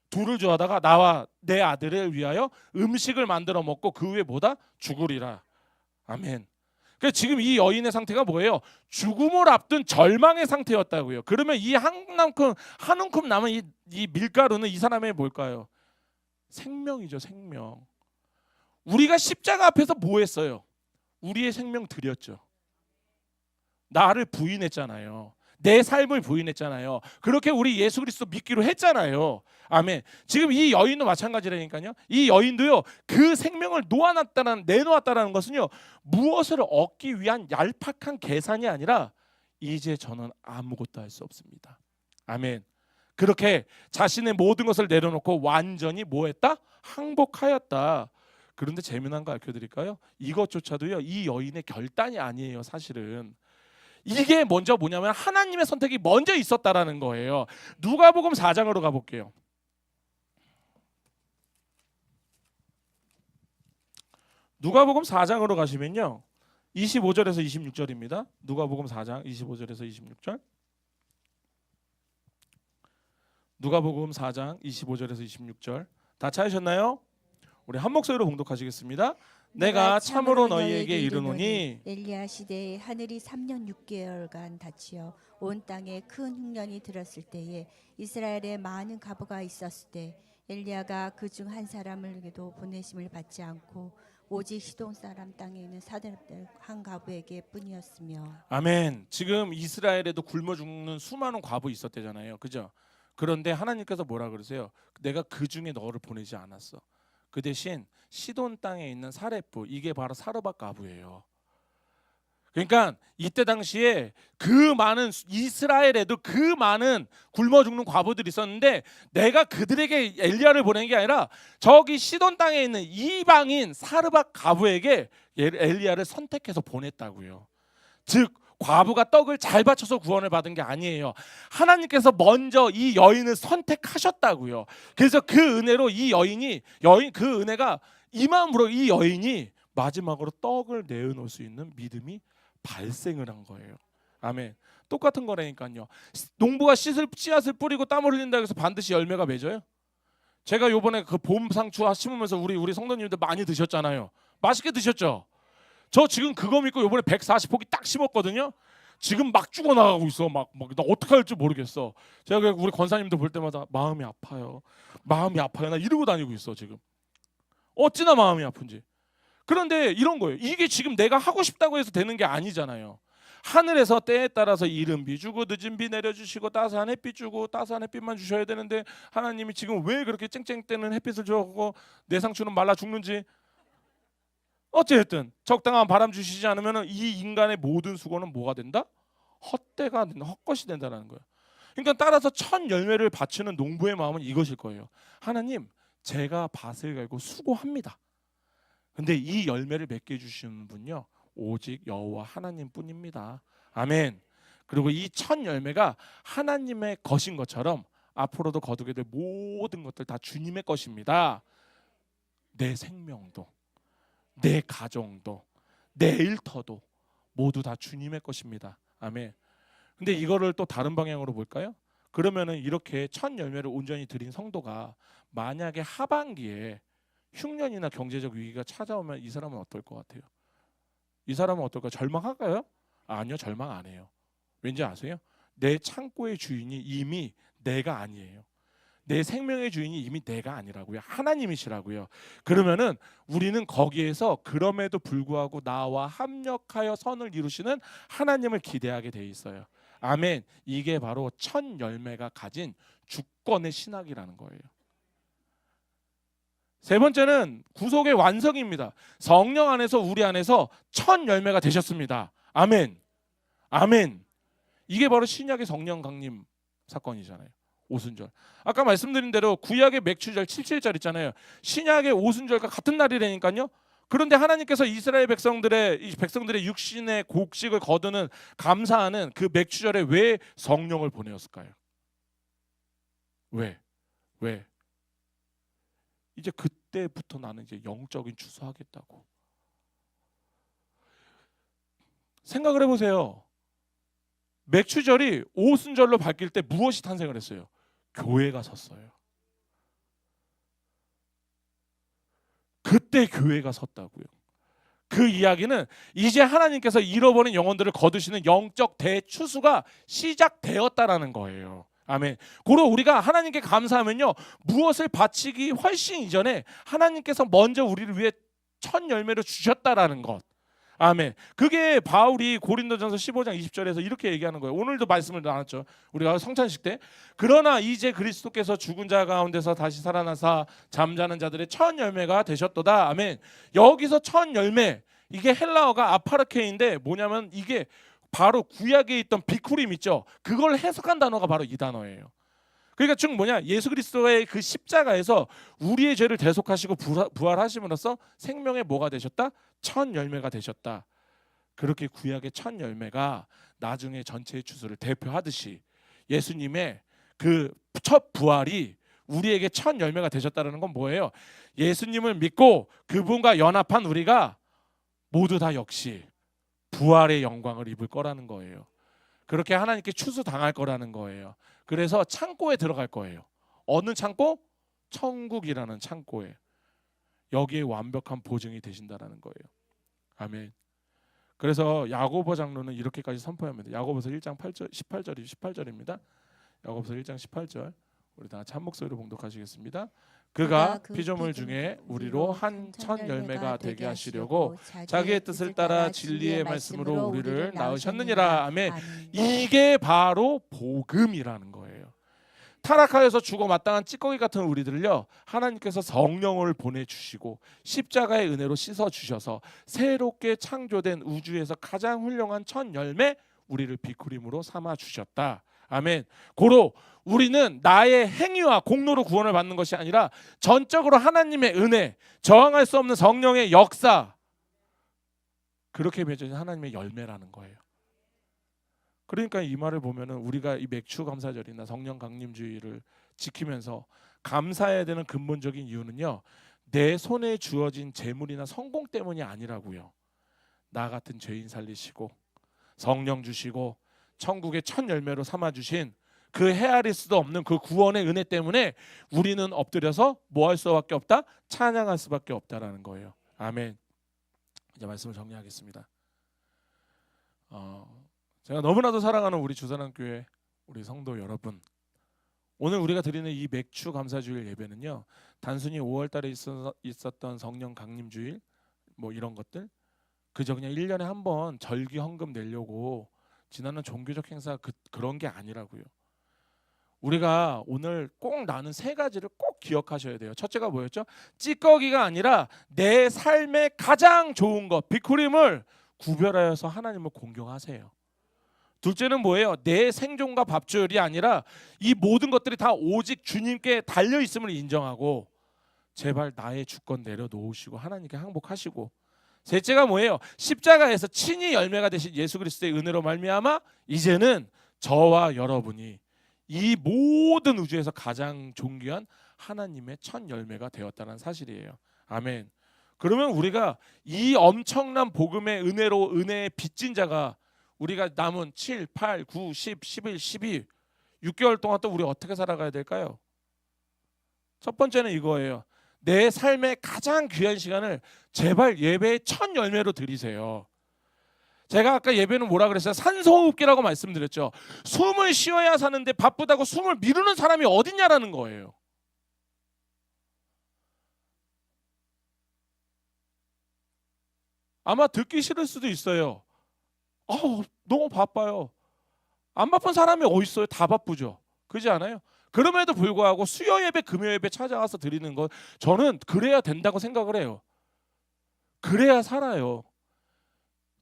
둘을 주어다가 나와 내 아들을 위하여 음식을 만들어 먹고 그 후에 뭐다? 죽으리라. 아멘. 그러니까 지금 이 여인의 상태가 뭐예요? 죽음을 앞둔 절망의 상태였다고요. 그러면 이 한 움큼 남은 이 밀가루는 이 사람의 뭘까요? 생명이죠, 생명. 우리가 십자가 앞에서 뭐 했어요? 우리의 생명 드렸죠. 나를 부인했잖아요. 내 삶을 부인했잖아요. 그렇게 우리 예수 그리스도 믿기로 했잖아요. 아멘. 지금 이 여인도 마찬가지라니까요. 이 여인도요. 그 생명을 내놓았다는 것은요. 무엇을 얻기 위한 얄팍한 계산이 아니라 이제 저는 아무것도 할 수 없습니다. 아멘. 그렇게 자신의 모든 것을 내려놓고 완전히 뭐했다? 항복하였다. 그런데 재미난 거 알려드릴까요? 이것조차도요. 이 여인의 결단이 아니에요. 사실은. 이게 먼저 뭐냐면 하나님의 선택이 먼저 있었다라는 거예요. 누가복음 4장으로 가볼게요. 누가복음 4장으로 가시면요. 25절에서 26절입니다. 누가복음 4장 25절에서 26절. 누가복음 4장 25절에서 26절. 다 찾으셨나요? 우리 한 목소리로 봉독하시겠습니다. 내가 참으로 너희에게 이르노니 엘리야 시대에 하늘이 3년 6개월간 닫히어 온 땅에 큰 흉년이 들었을 때에 이스라엘에 많은 과부가 있었을 때 엘리야가 그 중 한 사람을도 보내심을 받지 않고 오직 시돈 사람 땅에 있는 사렙들 한 과부에게 뿐이었으며. 아멘. 지금 이스라엘에도 굶어 죽는 수많은 과부 있었대잖아요. 그죠? 그런데 하나님께서 뭐라 그러세요? 내가 그 중에 너를 보내지 않았어. 그 대신 시돈 땅에 있는 사렙부, 이게 바로 사르밧 과부예요. 그러니까 이때 당시에 그 많은 이스라엘에도 그 많은 굶어 죽는 과부들이 있었는데 내가 그들에게 엘리야를 보낸 게 아니라 저기 시돈 땅에 있는 이방인 사르밧 과부에게 엘리야를 선택해서 보냈다고요. 즉 과부가 떡을 잘 바쳐서 구원을 받은 게 아니에요. 하나님께서 먼저 이 여인을 선택하셨다고요. 그래서 그 은혜로 그 은혜가 임함으로 이 여인이 마지막으로 떡을 내어놓을 수 있는 믿음이 발생을 한 거예요. 아멘. 똑같은 거라니까요. 농부가 씨앗을 뿌리고 땀을 흘린다고 해서 반드시 열매가 맺어요? 제가 요번에 그 봄 상추 심으면서 우리 성도님들 많이 드셨잖아요. 맛있게 드셨죠? 저 지금 그거 믿고 요번에 140포기 딱 심었거든요. 지금 막 죽어나가고 있어. 막 나 어떻게 할지 모르겠어. 제가 우리 권사님들 볼 때마다 마음이 아파요. 마음이 아파요. 나 이러고 다니고 있어 지금. 어찌나 마음이 아픈지. 그런데 이런 거예요. 이게 지금 내가 하고 싶다고 해서 되는 게 아니잖아요. 하늘에서 때에 따라서 이른 비 주고 늦은 비 내려주시고 따스한 햇빛 주고 따스한 햇빛만 주셔야 되는데 하나님이 지금 왜 그렇게 쨍쨍대는 햇빛을 주고 내 상추는 말라 죽는지. 어쨌든 적당한 바람 주시지 않으면 이 인간의 모든 수고는 뭐가 된다? 헛되가 된다. 헛것이 된다는 거예요. 그러니까 따라서 첫 열매를 바치는 농부의 마음은 이것일 거예요. 하나님, 제가 밭을 갈고 수고합니다. 근데 이 열매를 맺게 해주시는 분요 오직 여호와 하나님뿐입니다. 아멘. 그리고 이 첫 열매가 하나님의 것인 것처럼 앞으로도 거두게 될 모든 것들 다 주님의 것입니다. 내 생명도, 내 가정도, 내 일터도 모두 다 주님의 것입니다. 아멘. 근데 이거를 또 다른 방향으로 볼까요? 그러면은 이렇게 첫 열매를 온전히 드린 성도가 만약에 하반기에 흉년이나 경제적 위기가 찾아오면 이 사람은 어떨 것 같아요? 이 사람은 어떨까요? 절망할까요? 아니요, 절망 안 해요. 왠지 아세요? 내 창고의 주인이 이미 내가 아니에요. 내 생명의 주인이 이미 내가 아니라고요. 하나님이시라고요. 그러면은 우리는 거기에서 그럼에도 불구하고 나와 합력하여 선을 이루시는 하나님을 기대하게 돼 있어요. 아멘. 이게 바로 첫 열매가 가진 주권의 신학이라는 거예요. 세 번째는 구속의 완성입니다. 성령 안에서 우리 안에서 첫 열매가 되셨습니다. 아멘. 아멘. 이게 바로 신약의 성령 강림 사건이잖아요. 오순절. 아까 말씀드린 대로 구약의 맥추절 77절 있잖아요. 신약의 오순절과 같은 날이라니까요. 그런데 하나님께서 이스라엘 백성들의 육신의 곡식을 거두는 감사하는 그 맥추절에 왜 성령을 보내었을까요? 왜? 이제 그때부터 나는 이제 영적인 추수하겠다고. 생각을 해보세요. 맥추절이 오순절로 바뀔 때 무엇이 탄생을 했어요? 교회가 섰어요. 그때 교회가 섰다고요. 그 이야기는 이제 하나님께서 잃어버린 영혼들을 거두시는 영적 대추수가 시작되었다라는 거예요. 아멘. 고로 우리가 하나님께 감사하면요, 무엇을 바치기 훨씬 이전에 하나님께서 먼저 우리를 위해 첫 열매를 주셨다라는 것. 아멘. 그게 바울이 고린도전서 15장 20절에서 이렇게 얘기하는 거예요. 오늘도 말씀을 나눴죠. 우리가 성찬식 때. 그러나 이제 그리스도께서 죽은 자 가운데서 다시 살아나사 잠자는 자들의 첫 열매가 되셨도다. 아멘. 여기서 첫 열매, 이게 헬라어가 아파르케인데 뭐냐면 이게 바로 구약에 있던 비쿠림 있죠. 그걸 해석한 단어가 바로 이 단어예요. 그러니까 즉 뭐냐, 예수 그리스도의 그 십자가에서 우리의 죄를 대속하시고 부활하심으로써 생명의 뭐가 되셨다? 첫 열매가 되셨다. 그렇게 구약의 첫 열매가 나중에 전체의 추수를 대표하듯이 예수님의 그 첫 부활이 우리에게 첫 열매가 되셨다는 건 뭐예요? 예수님을 믿고 그분과 연합한 우리가 모두 다 역시 부활의 영광을 입을 거라는 거예요. 그렇게 하나님께 추수당할 거라는 거예요. 그래서 창고에 들어갈 거예요. 어느 창고? 천국이라는 창고에. 여기에 완벽한 보증이 되신다라는 거예요. 아멘. 그래서 야고보 장로는 이렇게까지 선포합니다. 야고보서 1장 18절입니다. 야고보서 1장 18절. 우리 다 같이 한 목소리로 봉독하시겠습니다. 그가 피조물 중에 우리로 한 첫 열매가 되게 하시려고 자기의 뜻을 따라 진리의 말씀으로 우리를 낳으셨느니라. 아멘. 이게 바로 복음이라는 거예요. 타락하여서 죽어 마땅한 찌꺼기 같은 우리들을요, 하나님께서 성령을 보내주시고 십자가의 은혜로 씻어주셔서 새롭게 창조된 우주에서 가장 훌륭한 첫 열매, 우리를 비쿠림으로 삼아주셨다. 아멘. 고로 우리는 나의 행위와 공로로 구원을 받는 것이 아니라 전적으로 하나님의 은혜, 저항할 수 없는 성령의 역사, 그렇게 맺어진 하나님의 열매라는 거예요. 그러니까 이 말을 보면은 우리가 이 맥추 감사절이나 성령 강림주의를 지키면서 감사해야 되는 근본적인 이유는요, 내 손에 주어진 재물이나 성공 때문이 아니라고요. 나 같은 죄인 살리시고 성령 주시고 천국의 첫 열매로 삼아주신 그 헤아릴 수도 없는 그 구원의 은혜 때문에 우리는 엎드려서 뭐 할 수밖에 없다? 찬양할 수밖에 없다라는 거예요. 아멘. 이제 말씀을 정리하겠습니다. 제가 너무나도 사랑하는 우리 주산한교회 우리 성도 여러분, 오늘 우리가 드리는 이 맥추 감사주일 예배는요, 단순히 5월달에 있었던 성령 강림주일 뭐 이런 것들, 그저 그냥 1년에 한 번 절기 헌금 내려고 지나는 종교적 행사 그런 게 아니라고요. 우리가 오늘 꼭 나눈 세 가지를 꼭 기억하셔야 돼요. 첫째가 뭐였죠? 찌꺼기가 아니라 내 삶의 가장 좋은 것, 비쿠림을 구별하여서 하나님을 공경하세요. 둘째는 뭐예요? 내 생존과 밥조율이 아니라 이 모든 것들이 다 오직 주님께 달려 있음을 인정하고 제발 나의 주권 내려놓으시고 하나님께 항복하시고, 셋째가 뭐예요? 십자가에서 친히 열매가 되신 예수 그리스도의 은혜로 말미암아 이제는 저와 여러분이 이 모든 우주에서 가장 존귀한 하나님의 첫 열매가 되었다는 사실이에요. 아멘. 그러면 우리가 이 엄청난 복음의 은혜로 은혜에 빚진 자가 우리가 남은 7, 8, 9, 10, 11, 12 6개월 동안 또 우리 어떻게 살아가야 될까요? 첫 번째는 이거예요. 내 삶의 가장 귀한 시간을 제발 예배의 첫 열매로 드리세요. 제가 아까 예배는 뭐라 그랬어요? 산소호흡기라고 말씀드렸죠. 숨을 쉬어야 사는데 바쁘다고 숨을 미루는 사람이 어딨냐라는 거예요. 아마 듣기 싫을 수도 있어요. 너무 바빠요. 안 바쁜 사람이 어디 있어요? 다 바쁘죠. 그렇지 않아요? 그럼에도 불구하고 수요 예배, 금요 예배 찾아가서 드리는 것, 저는 그래야 된다고 생각을 해요. 그래야 살아요.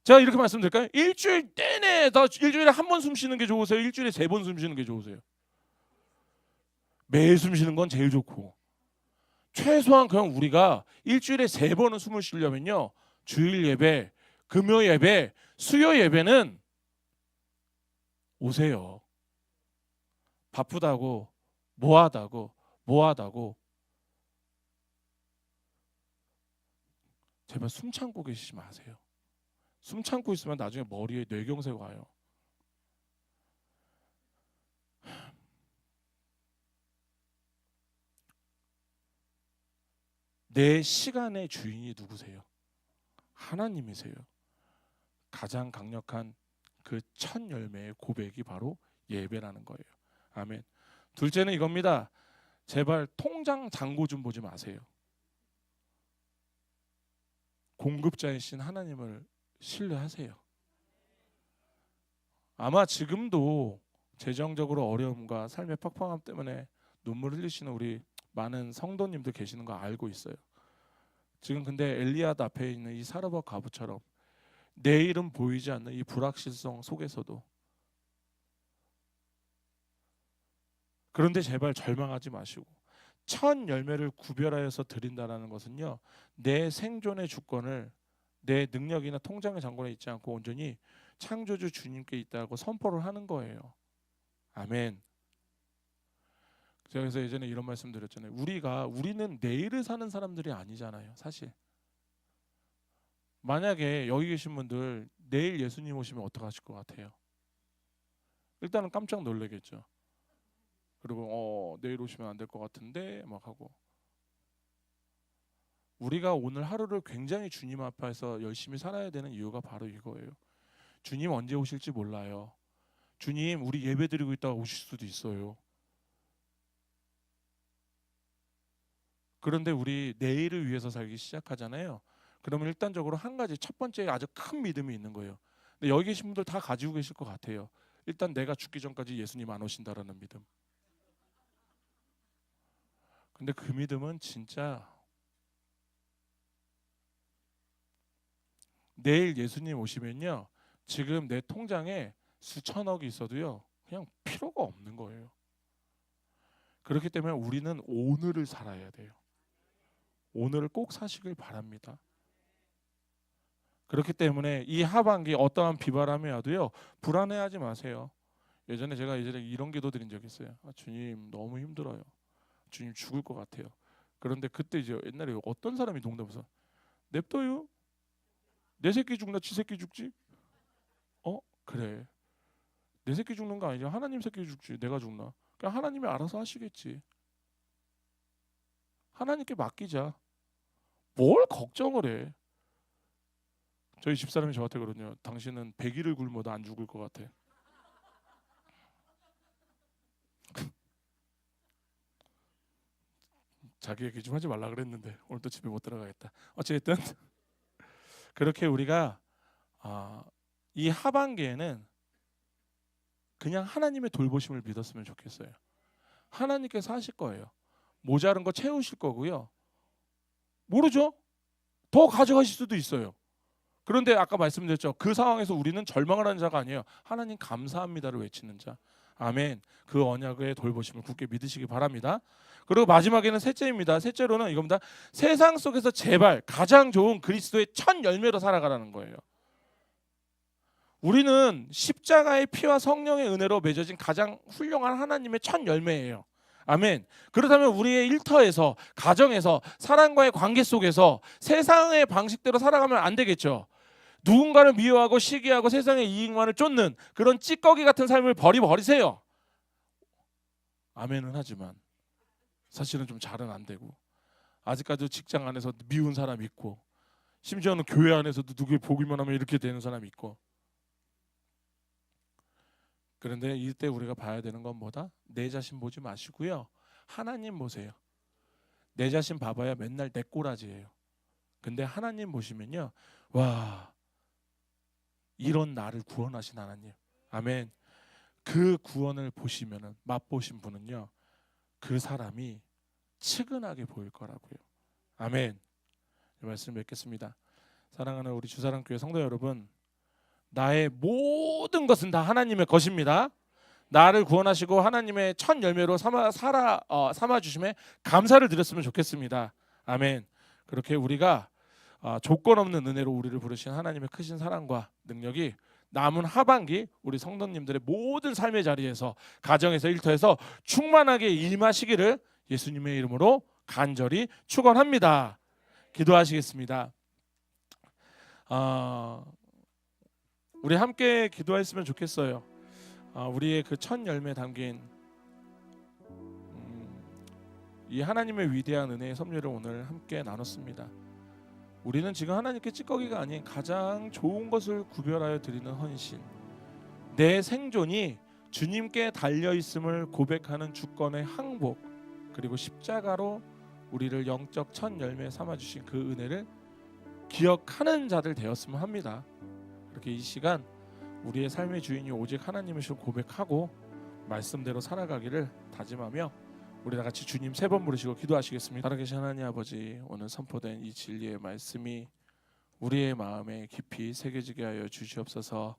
제가 이렇게 말씀드릴까요? 일주일 내내 나 일주일에 한 번 숨 쉬는 게 좋으세요? 일주일에 3번 숨 쉬는 게 좋으세요? 매일 숨 쉬는 건 제일 좋고, 최소한 그냥 우리가 일주일에 3번은 숨을 쉬려면요, 주일 예배, 금요 예배, 수요 예배는 오세요. 바쁘다고 뭐하다고 제발 숨 참고 계시지 마세요. 숨 참고 있으면 나중에 머리에 뇌경색 와요. 내 시간의 주인이 누구세요? 하나님이세요. 가장 강력한 그 첫 열매의 고백이 바로 예배라는 거예요. 아멘. 둘째는 이겁니다. 제발 통장 잔고 좀 보지 마세요. 공급자이신 하나님을 신뢰하세요. 아마 지금도 재정적으로 어려움과 삶의 팍팍함 때문에 눈물 흘리시는 우리 많은 성도님들 계시는 거 알고 있어요. 지금 근데 엘리앗 앞에 있는 이 사르밧 과부처럼 내일은 보이지 않는 이 불확실성 속에서도, 그런데 제발 절망하지 마시고, 첫 열매를 구별하여서 드린다는 것은요, 내 생존의 주권을 내 능력이나 통장의 잔고에 있지 않고 온전히 창조주 주님께 있다고 선포를 하는 거예요. 아멘. 제가 그래서 예전에 이런 말씀 드렸잖아요. 우리는 내일을 사는 사람들이 아니잖아요, 사실. 만약에 여기 계신 분들 내일 예수님 오시면 어떡하실 것 같아요? 일단은 깜짝 놀라겠죠. 그리고 내일 오시면 안 될 것 같은데 막 하고. 우리가 오늘 하루를 굉장히 주님 앞에서 열심히 살아야 되는 이유가 바로 이거예요. 주님 언제 오실지 몰라요. 주님 우리 예배 드리고 있다가 오실 수도 있어요. 그런데 우리 내일을 위해서 살기 시작하잖아요. 그러면 일단적으로 한 가지, 첫 번째 아주 큰 믿음이 있는 거예요. 근데 여기 계신 분들 다 가지고 계실 것 같아요. 일단 내가 죽기 전까지 예수님 안 오신다라는 믿음. 근데 그 믿음은 진짜 내일 예수님 오시면요, 지금 내 통장에 수천억이 있어도요 그냥 필요가 없는 거예요. 그렇기 때문에 우리는 오늘을 살아야 돼요. 오늘을 꼭 사시길 바랍니다. 그렇기 때문에 이 하반기 어떠한 비바람이 와도요 불안해하지 마세요. 제가 이런 기도 드린 적이 있어요. 주님 너무 힘들어요. 주님 죽을 것 같아요. 그런데 그때 이제 옛날에 어떤 사람이 농담해서 냅둬요. 내 새끼 죽나 지 새끼 죽지? 그래. 내 새끼 죽는 거 아니죠. 하나님 새끼 죽지. 내가 죽나. 그냥 하나님이 알아서 하시겠지. 하나님께 맡기자. 뭘 걱정을 해. 저희 집사람이 저한테 그러거든요. 당신은 100일을 굶어도 안 죽을 것 같아. 자기 얘기 좀 하지 말라 그랬는데 오늘 또 집에 못 들어가겠다. 어쨌든 그렇게 우리가 이 하반기에는 그냥 하나님의 돌보심을 믿었으면 좋겠어요. 하나님께서 하실 거예요. 모자른 거 채우실 거고요. 모르죠? 더 가져가실 수도 있어요. 그런데 아까 말씀드렸죠. 그 상황에서 우리는 절망을 하는 자가 아니에요. 하나님 감사합니다를 외치는 자. 아멘. 그 언약의 돌보심을 굳게 믿으시기 바랍니다. 그리고 마지막에는 셋째입니다. 셋째로는 이겁니다. 세상 속에서 제발 가장 좋은 그리스도의 첫 열매로 살아가라는 거예요. 우리는 십자가의 피와 성령의 은혜로 맺어진 가장 훌륭한 하나님의 첫 열매예요. 아멘. 그렇다면 우리의 일터에서, 가정에서, 사람과의 관계 속에서 세상의 방식대로 살아가면 안 되겠죠. 누군가를 미워하고 시기하고 세상의 이익만을 쫓는 그런 찌꺼기 같은 삶을 버리세요. 아멘은 하지만 사실은 좀 잘은 안 되고, 아직까지도 직장 안에서 미운 사람 있고, 심지어는 교회 안에서도 누구 보기만 하면 이렇게 되는 사람 있고. 그런데 이때 우리가 봐야 되는 건 뭐다? 내 자신 보지 마시고요, 하나님 보세요. 내 자신 봐봐야 맨날 내 꼬라지예요. 근데 하나님 보시면요, 와, 이런 나를 구원하신 하나님. 아멘. 그 구원을 보시면은, 맛보신 분은요, 그 사람이 측은하게 보일 거라고요. 아멘. 이 말씀 맺겠습니다. 사랑하는 우리 주사랑교회 성도 여러분, 나의 모든 것은 다 하나님의 것입니다. 나를 구원하시고 하나님의 첫 열매로 삼아 주심에 감사를 드렸으면 좋겠습니다. 아멘. 그렇게 우리가 조건 없는 은혜로 우리를 부르신 하나님의 크신 사랑과 능력이 남은 하반기 우리 성도님들의 모든 삶의 자리에서, 가정에서, 일터에서 충만하게 임하시기를 예수님의 이름으로 간절히 축원합니다. 기도하시겠습니다. 우리 함께 기도했으면 좋겠어요. 우리의 그 첫 열매 담긴 이 하나님의 위대한 은혜의 섭리를 오늘 함께 나눴습니다. 우리는 지금 하나님께 찌꺼기가 아닌 가장 좋은 것을 구별하여 드리는 헌신, 내 생존이 주님께 달려있음을 고백하는 주권의 항복, 그리고 십자가로 우리를 영적 첫 열매 삼아주신 그 은혜를 기억하는 자들 되었으면 합니다. 그렇게 이 시간 우리의 삶의 주인이 오직 하나님이시고 고백하고 말씀대로 살아가기를 다짐하며 우리 다 같이 주님 3번 부르시고 기도하시겠습니다. 살아계신 하나님 아버지, 오늘 선포된 이 진리의 말씀이 우리의 마음에 깊이 새겨지게 하여 주시옵소서.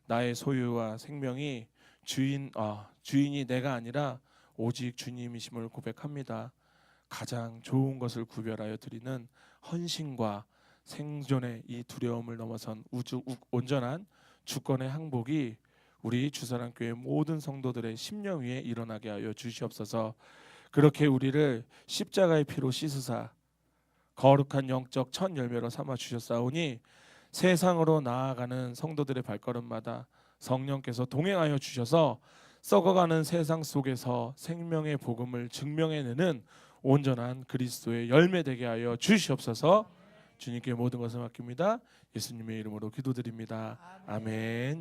나의 소유와 생명이 주인이 내가 아니라 오직 주님이심을 고백합니다. 가장 좋은 것을 구별하여 드리는 헌신과 생존의 이 두려움을 넘어선 온전한 주권의 항복이 우리 주사랑교회 모든 성도들의 심령 위에 일어나게 하여 주시옵소서. 그렇게 우리를 십자가의 피로 씻으사 거룩한 영적 첫 열매로 삼아 주셨사오니 세상으로 나아가는 성도들의 발걸음마다 성령께서 동행하여 주셔서 썩어가는 세상 속에서 생명의 복음을 증명해내는 온전한 그리스도의 열매 되게 하여 주시옵소서. 주님께 모든 것을 맡깁니다. 예수님의 이름으로 기도드립니다. 아멘.